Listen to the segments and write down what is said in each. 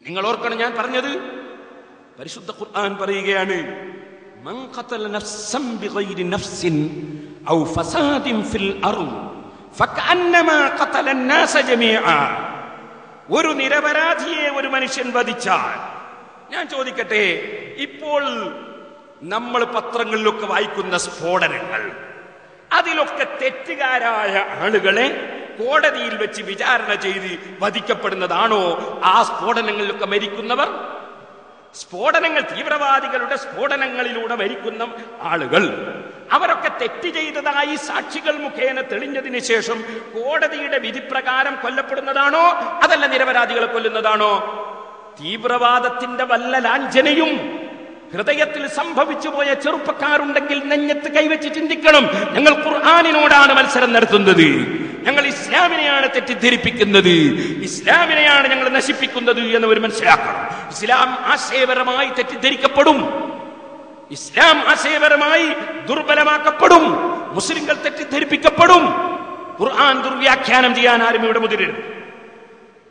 നിങ്ങൾ ഓർക്കണം, ഞാൻ പറഞ്ഞത് പരിശുദ്ധ ഖുർആൻ പറയുകയാണ്, മൻ ഖതല നഫ്സൻ ബിഗൈരി നഫ്സിൻ ഔ ഫസാദിൻ ഫിൽ അർദ് ഫകഅന്നമാ ഖതല അന്നാസ ജമീഅ. ഒരു നിരപരാധിയെ ഒരു മനുഷ്യൻ വധിച്ചാൽ, ഞാൻ ചോദിക്കട്ടെ, ഇപ്പോൾ നമ്മൾ പത്രങ്ങളിലൊക്കെ വായിക്കുന്ന സ്ഫോടനങ്ങൾ, അതിലൊക്കെ തെറ്റുകാരായ ആളുകളെ കോടതിയിൽ വെച്ച് വിചാരണ ചെയ്ത് വധിക്കപ്പെടുന്നതാണോ ആ സ്ഫോടനങ്ങളിലൊക്കെ മരിക്കുന്നവർ? സ്ഫോടനങ്ങൾ, തീവ്രവാദികളുടെ സ്ഫോടനങ്ങളിലൂടെ മരിക്കുന്ന ആളുകൾ, അവരൊക്കെ തെറ്റ് ചെയ്തതായി സാക്ഷികൾ മുഖേന തെളിഞ്ഞതിന് ശേഷം കോടതിയുടെ വിധിപ്രകാരം കൊല്ലപ്പെടുന്നതാണോ, അതല്ല നിരപരാധികളെ കൊല്ലുന്നതാണോ? തീവ്രവാദത്തിന്റെ വല്ല ലാഞ്ചനയും ഹൃദയത്തിൽ സംഭവിച്ചു പോയ ചെറുപ്പക്കാരുണ്ടെങ്കിൽ നെഞ്ഞത്ത് കൈവച്ച് ചിന്തിക്കണം. ഞങ്ങൾ ഖുർആനിനോടാണ് മത്സരം നടത്തുന്നത്, ഞങ്ങൾ ഇസ്ലാമിനെയാണ് തെറ്റിദ്ധരിപ്പിക്കുന്നത്, ഇസ്ലാമിനെയാണ് ഞങ്ങൾ നശിപ്പിക്കുന്നത് എന്നവർ മനസ്സിലാക്കണം. ഇസ്ലാം ആശയപരമായി തെറ്റിദ്ധരിക്കപ്പെടും, ഇസ്ലാം ആശയപരമായി ദുർബലമാക്കപ്പെടും, മുസ്ലിങ്ങൾ തെറ്റിദ്ധരിപ്പിക്കപ്പെടും. ഖുർആൻ ദുർവ്യാഖ്യാനം ചെയ്യാൻ ആരും ഇവിടെ മുതിരരുത്.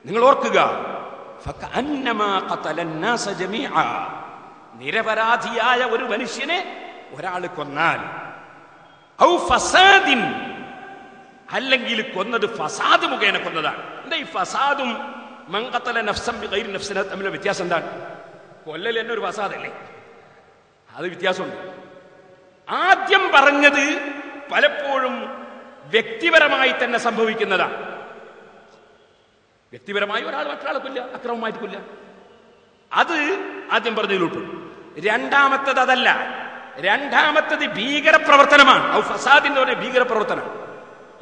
നിങ്ങൾ ഓർക്കുക, ഫകഅന്നമാ ഖതലന്നാസ ജമീഅ, നിരപരാധിയായ ഒരു മനുഷ്യനെ ഒരാൾ കൊന്നാൽ, ഔ ഫസാദിൻ, അല്ലെങ്കിൽ കൊന്നത് ഫസാദ് മുഖേന കൊന്നതാണ്. എന്താ ഈ ഫസാദും മൻ ഖതല നഫ്സൻ ബിഗൈരി നഫ്സിൻ തമ്മിലുള്ള വ്യത്യാസം എന്താണ്? കൊല്ലൽ തന്നെ ഒരു ഫസാദല്ലേ, അത് വ്യത്യാസമുണ്ട്. ആദ്യം പറഞ്ഞത് പലപ്പോഴും വ്യക്തിപരമായി തന്നെ സംഭവിക്കുന്നതാണ്. വ്യക്തിപരമായി ഒരാൾ മറ്റൊരാളെ കൊല്ല, അക്രമമായിട്ട് കൊല്ല, അത് ആദ്യം പറഞ്ഞതിൽ ഉൾപ്പെടും. രണ്ടാമത്തത് അതല്ല, രണ്ടാമത്തത് ഭീകരപ്രവർത്തനമാണ്. ഔ ഫസാദ് എന്ന് പറഞ്ഞ ഭീകരപ്രവർത്തനം.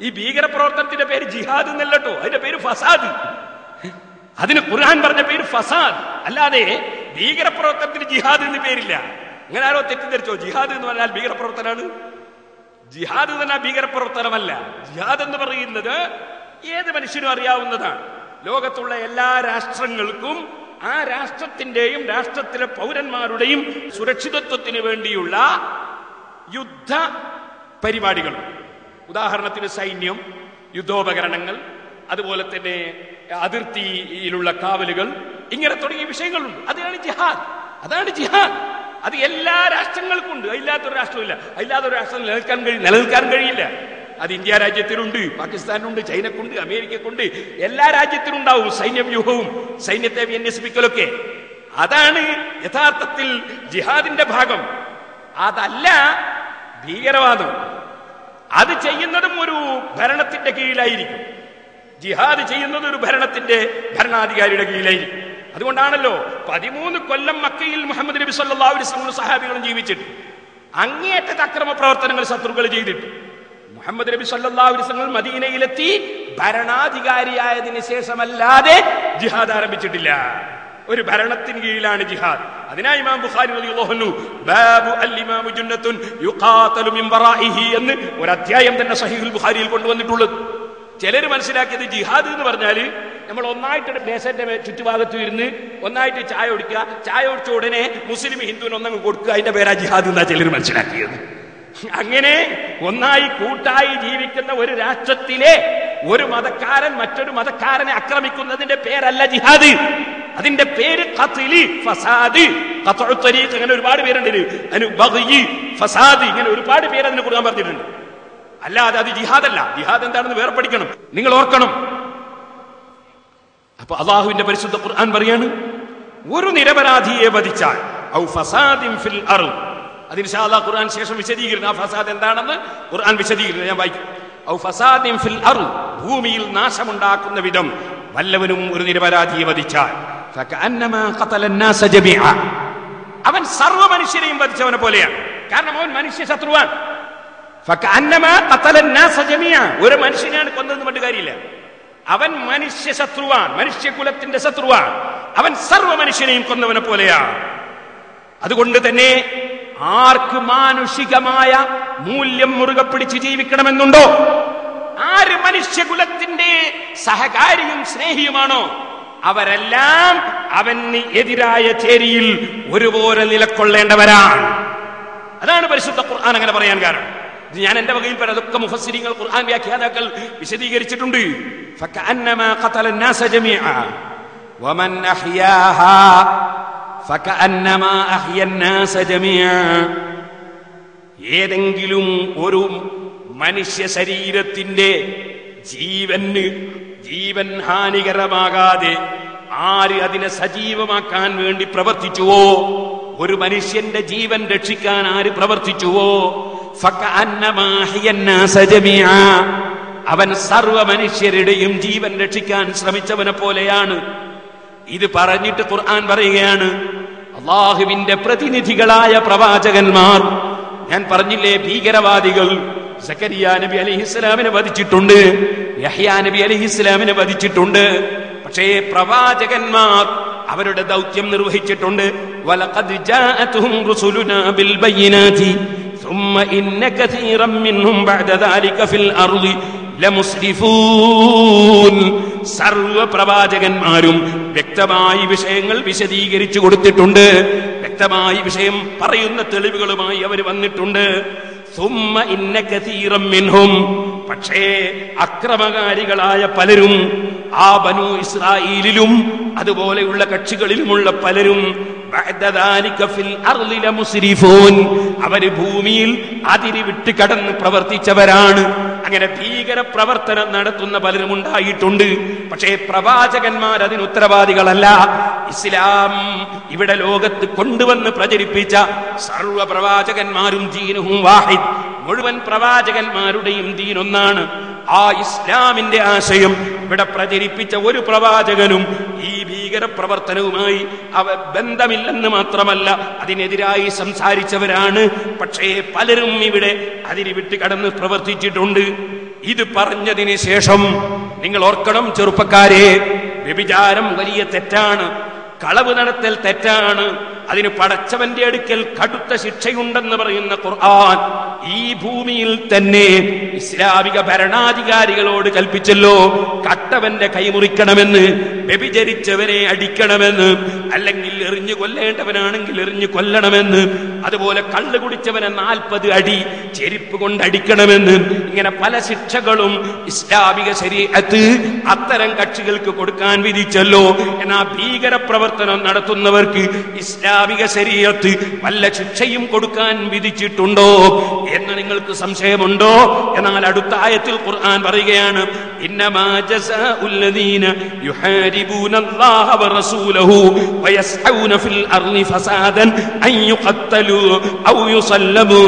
ഈ ഭീകരപ്രവർത്തനത്തിന്റെ പേര് ജിഹാദ് എന്നല്ല കേട്ടോ, അതിന്റെ പേര് ഫസാദ്. അതിന് ഖുർആൻ പറഞ്ഞ പേര് ഫസാദ്, അല്ലാതെ ഭീകരപ്രവർത്തനത്തിന് ജിഹാദ് എന്ന് പേരില്ല. അങ്ങനെ ആരോ തെറ്റിദ്ധരിച്ചോ? ജിഹാദ് എന്ന് പറഞ്ഞാൽ ഭീകരപ്രവർത്തനമാണ്? ജിഹാദ് എന്ന് പറഞ്ഞാൽ ഭീകരപ്രവർത്തനമല്ല. ജിഹാദ് എന്ന് പറയുന്നത് ഏത് മനുഷ്യനും അറിയാവുന്നതാണ്. ലോകത്തുള്ള എല്ലാ രാഷ്ട്രങ്ങൾക്കും ആ രാഷ്ട്രത്തിന്റെയും രാഷ്ട്രത്തിലെ പൗരന്മാരുടെയും സുരക്ഷിതത്വത്തിന് വേണ്ടിയുള്ള യുദ്ധ പരിപാടികൾ, ഉദാഹരണത്തിന് സൈന്യം, യുദ്ധോപകരണങ്ങൾ, അതുപോലെ തന്നെ അതിർത്തിയിലുള്ള കാവലുകൾ, ഇങ്ങനെ തുടങ്ങിയ വിഷയങ്ങളുണ്ട്. അതാണ് ജിഹാദ്, അതാണ് ജിഹാദ്. അത് എല്ലാ രാഷ്ട്രങ്ങൾക്കും ഉണ്ട്, അതില്ലാത്തൊരു രാഷ്ട്രമില്ല. അതില്ലാത്തൊരു രാഷ്ട്രം നിലനിൽക്കാൻ കഴിയില്ല. അത് ഇന്ത്യ രാജ്യത്തിനുണ്ട്, പാകിസ്ഥാനുണ്ട്, ചൈനക്കുണ്ട്, അമേരിക്കക്കുണ്ട്, എല്ലാ രാജ്യത്തിനും ഉണ്ടാവും സൈന്യവ്യൂഹവും സൈന്യത്തെ വിന്യസിപ്പിക്കലൊക്കെ. അതാണ് യഥാർത്ഥത്തിൽ ജിഹാദിന്റെ ഭാഗം. അതല്ല ഭീകരവാദം. അത് ചെയ്യുന്നതും ഒരു ഭരണത്തിന്റെ കീഴിലായിരിക്കും. ജിഹാദ് ചെയ്യുന്നത് ഒരു ഭരണാധികാരിയുടെ കീഴിലായിരിക്കും. അതുകൊണ്ടാണല്ലോ 13 കൊല്ലം മക്കയിൽ മുഹമ്മദ് നബി സല്ലല്ലാഹു അലൈഹി വസല്ലം സഹാബികളും ജീവിച്ചിട്ട് അങ്ങേയറ്റത്തെ അക്രമ പ്രവർത്തനങ്ങൾ ശത്രുക്കൾ ചെയ്തിട്ട് മുഹമ്മദ് നബി സല്ലല്ലാഹു അലൈഹി വസല്ലം മദീനയിലെത്തി ഭരണാധികാരിയായതിനു ശേഷമല്ലാതെ ജിഹാദ് ആരംഭിച്ചിട്ടില്ല. ഒരു ഭരണത്തിന് കീഴിലാണ് ജിഹാദ്. അതിനാ ഇമാം ബുഖാരി റളിയല്ലാഹു അൻഹു ബാബു അൽ ഇമാമു ജന്നത്തുൻ യുഖാതലു മിൻ വറാഇഹി എന്ന് ഒരു അധ്യായം തന്നെ സഹീഹുൽ ബുഖാരിയിൽ കൊണ്ടുവന്നിട്ടുള്ളത്. ചിലർ മനസ്സിലാക്കിയത് ജിഹാദ് എന്ന് പറഞ്ഞാല് നമ്മൾ ഒന്നായിട്ട് ദേശന്റെ ചുറ്റുഭാഗത്ത് ഇരുന്ന് ഒന്നായിട്ട് ചായ കുടിക്കുക, ചായ കുടിച്ച ഉടനെ മുസ്ലിം ഹിന്ദുവിന് ഒന്നങ്ങ് കൊടുക്കുക, അതിന്റെ പേരാ ജിഹാദ് എന്നാ ചിലർ മനസ്സിലാക്കിയത്. അങ്ങനെ ഒന്നായി കൂട്ടായി ജീവിക്കുന്ന ഒരു രാഷ്ട്രത്തിലെ ഒരു മതക്കാരൻ മറ്റൊരു മതക്കാരനെ ആക്രമിക്കുന്നതിന്റെ പേരല്ല ജിഹാദ്. അതിന്റെ പേര് ഖത്ലി, ഫസാദ്, ഖത്ഉ തരീഖ്, അങ്ങനെ ഒരുപാട് പേരുണ്ട്. അതിന് ബഗ്യി, ഫസാദ്, ഇങ്ങനെ ഒരുപാട് പേര് അതിനെ ഖുർആൻ പറഞ്ഞിട്ടുണ്ട്. അല്ലാതെ അത് ജിഹാദല്ല. ജിഹാദ് എന്താണെന്ന് വേറെ പഠിക്കണം, നിങ്ങൾ ഓർക്കണം. അപ്പൊ അല്ലാഹുവിന്റെ പരിശുദ്ധ ഖുർആൻ പറയാണ്, ഒരു നിരപരാധിയെ വധിച്ചാൽ ഔ ഫസാദിൻ ഫിൽ അർദ്. അത് ഇൻഷാ അല്ലാഹ് ഖുർആൻ ശേഷം വിശദീകരിക്കും. ആ ഫസാദ് എന്താണെന്ന് ഖുർആൻ വിശദീകരിക്കും, ഞാൻ വായിക്കും. ഔ ഫസാദിൻ ഫിൽ അർദ്, ഭൂമിയിൽ നാശമുണ്ടാക്കുന്ന വിധം വല്ലവനും ഒരു നിരപരാധിയെ വധിച്ചാൽ ഫകഅന്നമാ ഖതല അന്നാസ ജമീഅ, അവൻ സർവ്വ മനുഷ്യരെയും വധിച്ചവനെ പോലെയാണ്. കാരണം അവൻ മനുഷ്യ ശത്രുവാണ്. ഫകഅന്നമാ ഖതല അന്നാസ ജമീഅ, ഒരു മനുഷ്യനെയാണ് കൊന്നതെന്ന് പറഞ്ഞിട്ട് കാര്യമില്ല. അവൻ മനുഷ്യ ശത്രുവാണ്, മനുഷ്യകുലത്തിന്റെ ശത്രുവാണ്. അവൻ സർവ്വ മനുഷ്യനെയും കൊന്നവനെ പോലെയാണ്. അതുകൊണ്ട് തന്നെ ആർക്ക് മാനുഷികമായ മൂല്യം മുറുകെ പിടിച്ച് ജീവിക്കണമെന്നുണ്ടോ, ആര് മനുഷ്യകുലത്തിന്റെ സഹകാരിയും സ്നേഹിയുമാണോ, അവരെല്ലാം അവന് എതിരായ ചേരിയിൽ ഒരുപോലെ നിലകൊള്ളേണ്ടവരാണ്. അതാണ് പരിശുദ്ധ ഖുർആൻ അങ്ങനെ പറയാൻ കാരണം. ഇത് ഞാൻ എന്റെ വകയിൽ പറയാം, അതൊക്കെ മുഫസ്സിരീങ്ങൾ ഖുർആൻ വ്യാഖ്യാതാക്കൾ വിശദീകരിച്ചിട്ടുണ്ട്. ഫകഅന്നമാ ഖതല അന്നാസ ജമീഅ, വമൻ അഹ്യാഹാ ഫകഅന്നമാ അഹ്യന്നാസ ജമീഅ. ഏതെങ്കിലും ഒരു മനുഷ്യ ശരീരത്തിന്റെ ജീവൻ ഹാനികരമാകാതെ ആര് അതിനെ സജീവമാക്കാൻ വേണ്ടി പ്രവർത്തിച്ചുവോ, ഒരു മനുഷ്യന്റെ ജീവൻ രക്ഷിക്കാൻ ആര് പ്രവർത്തിച്ചുവോ, ഫകഅന്നമാ അഹ്യന്നാസ ജമീഅ, അവൻ സർവ മനുഷ്യരുടെയും ജീവൻ രക്ഷിക്കാൻ ശ്രമിച്ചവനെ പോലെയാണ്. ഇത് പറഞ്ഞിട്ട് ഖുർആൻ പറയുകയാണ്, അല്ലാഹുവിന്റെ പ്രതിനിധികളായ പ്രവാചകന്മാർ, ഞാൻ പറഞ്ഞില്ലേ ഭീകരവാദികൾ സക്കരിയ നബി അലൈഹിസ്സലാമിനെ വധിച്ചിട്ടുണ്ട്, യഹ്യാ നബി അലൈഹിസ്സലാമിനെ വധിച്ചിട്ടുണ്ട്. പക്ഷേ പ്രവാചകന്മാർ അവരുടെ ദൗത്യം നിർവഹിച്ചിട്ടുണ്ട്. വലഖദ് ജാഅതുഹും റുസുലുനാ ബിൽ ബയ്യിനാതി ثم إن كثيرا منهم بعد ذلك في الأرض لمسرفون. സർവ പ്രവാചകന്മാരും വ്യക്തമായി വിഷയങ്ങൾ വിശദീകരിച്ചു കൊടുത്തിട്ടുണ്ട്, വ്യക്തമായി വിഷയം പറയുന്ന തെളിവുകളുമായി അവർ വന്നിട്ടുണ്ട്. ثم إن كثيرا منهم, പക്ഷേ അക്രമകാരികളായ പലരും ആ ബനൂ ഇസ്രായേലിലും അതുപോലെയുള്ള കക്ഷികളിലുമുള്ള പലരും അവര് ഭൂമിയിൽ അതിരി വിട്ട് കടന്ന് പ്രവർത്തിച്ചവരാണ്. അങ്ങനെ ഭീകര പ്രവർത്തനം നടത്തുന്ന പലരും ഉണ്ടായിട്ടുണ്ട്. പക്ഷേ പ്രവാചകന്മാർ അതിന് ഉത്തരവാദികളല്ല. ഇസ്ലാം ഇവിടെ ലോകത്ത് കൊണ്ടുവന്ന് പ്രചരിപ്പിച്ച സർവ പ്രവാചകന്മാരും ദീനുഹും വാഹിദ്, മുഴുവൻ പ്രവാചകന്മാരുടെയും ദീൻ ഒന്നാണ്. ആ ഇസ്ലാമിന്റെ ആശയം ഇവിടെ പ്രചരിപ്പിച്ച ഒരു പ്രവാചകനും ഈ ഭീകര പ്രവർത്തനവുമായി ബന്ധമില്ലെന്ന് മാത്രമല്ല, അതിനെതിരായി സംസാരിച്ചവരാണ്. പക്ഷേ പലരും ഇവിടെ അതിന് വിട്ട് കടന്ന് പ്രവർത്തിച്ചിട്ടുണ്ട്. ഇത് പറഞ്ഞതിന് ശേഷം നിങ്ങൾ ഓർക്കണം ചെറുപ്പക്കാരെ, വ്യഭിചാരം വലിയ തെറ്റാണ്, കളവ് നടത്തൽ തെറ്റാണ്, അതിന് പടച്ചവന്റെ അടുക്കൽ കടുത്ത ശിക്ഷയുണ്ടെന്ന് പറയുന്ന ഖുർആൻ ഈ ഭൂമിയിൽ തന്നെ ഇസ്ലാമിക ഭരണാധികാരികളോട് കൽപ്പിച്ചല്ലോ, കട്ടവന്റെ കൈമുറിക്കണമെന്ന്, വ്യഭിചരിച്ചവനെ അടിക്കണമെന്ന്, അല്ലെങ്കിൽ എറിഞ്ഞു കൊല്ലേണ്ടവനാണെങ്കിൽ എറിഞ്ഞു കൊല്ലണമെന്ന്, അതുപോലെ കള്ളു കുടിച്ചവനെ 40 അടി ചെരുപ്പ് കൊണ്ട് അടിക്കണമെന്ന്, ഇങ്ങനെ പല ശിക്ഷകളും ഇസ്ലാമിക ശരീഅത്ത് അത്തരം കക്ഷികൾക്ക് കൊടുക്കാൻ വിധിച്ചല്ലോ. എന്നാൽ ഭീകര പ്രവർത്തനം നടത്തുന്നവർക്ക് ഇസ്ലാമിക ശരീഅത്ത് വല്ല ശിക്ഷയും കൊടുക്കാൻ വിധിച്ചിട്ടുണ്ടോ എന്ന് നിങ്ങൾക്ക് സംശയമുണ്ടോ? എന്നാൽ അടുത്ത ആയത്തിൽ ഖുർആൻ പറയുകയാണ്, ഇന്നമാ ജസാഉൽ ലദീന യുഹാരിബൂനല്ലാഹ വറസൂലഹു വയസ്ഊന ഫിൽ അർളി ഫസാദൻ അൻ യുഖത്തലു ഔ യുസല്ലബു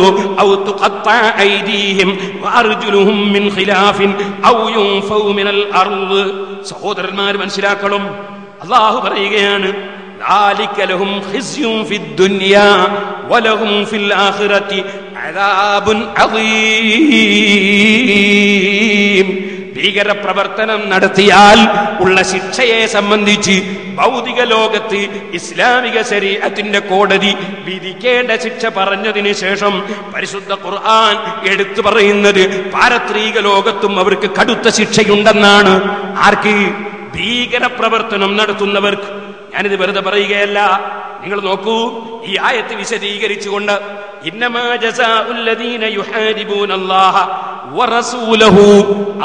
ഔ തുഖത്തഅ ഐദീഹിം വഅർജുലുഹും മിൻ ഖിലാഫിൻ ഔ യുൻഫൗ മിനൽ അർള്. സഹോദരന്മാർ മനസ്സിലാക്കണം, അല്ലാഹു പറയുകയാണ്, ذلك لهم خزي في الدنيا ولهم في الآخرة عذاب عظيم. ഭീകര പ്രവർത്തനം നടത്തിയാൽ ഉള്ള ശിക്ഷയെ സംബന്ധിച്ച് ഭൗതിക ലോകത്ത് ഇസ്ലാമിക ശരീഅത്തിന്റെ കോടതി വിധിക്കേണ്ട ശിക്ഷ പറഞ്ഞതിന് ശേഷം പരിശുദ്ധ ഖുർആൻ എടുത്തു പറയുന്നത് പാരത്രിക ലോകത്തും അവർക്ക് കടുത്ത ശിക്ഷയുണ്ടെന്നാണ്. ആർക്ക്? ഭീകര പ്രവർത്തനം നടത്തുന്നവർക്ക്. ഞാനിത് വെറുതെ പറയുകയല്ല, നിങ്ങൾ നോക്കൂ, ഈ ആയത്ത് വിശദീകരിച്ചുകൊണ്ട് ഇന്നമാ ജസാഉൽ ലദീന യുഹാരിബൂനല്ലാഹ വറസൂലഹു,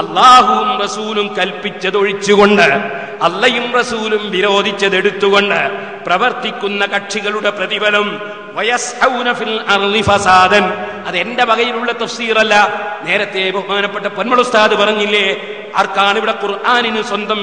അല്ലാഹുവും റസൂലും കൽപ്പിച്ചതൊഴിച്ചുകൊണ്ട്, അല്ലയും റസൂലും വിരോധിച്ചതെടുത്തുകൊണ്ട് പ്രവർത്തിക്കുന്ന കക്ഷികളുടെ പ്രതിഫലം വയസ്ഊന ഫിൽ അർളി ഫസാദൻ. അത് എന്റെ വകയിലുള്ള തഫ്സീറല്ല, നേരത്തെ ബഹുമാനപ്പെട്ട പൊന്മള ഉസ്താദ് പറഞ്ഞില്ലേ, ആർക്കാണ് ഇവിടെ ഖുർആനിന് സ്വന്തം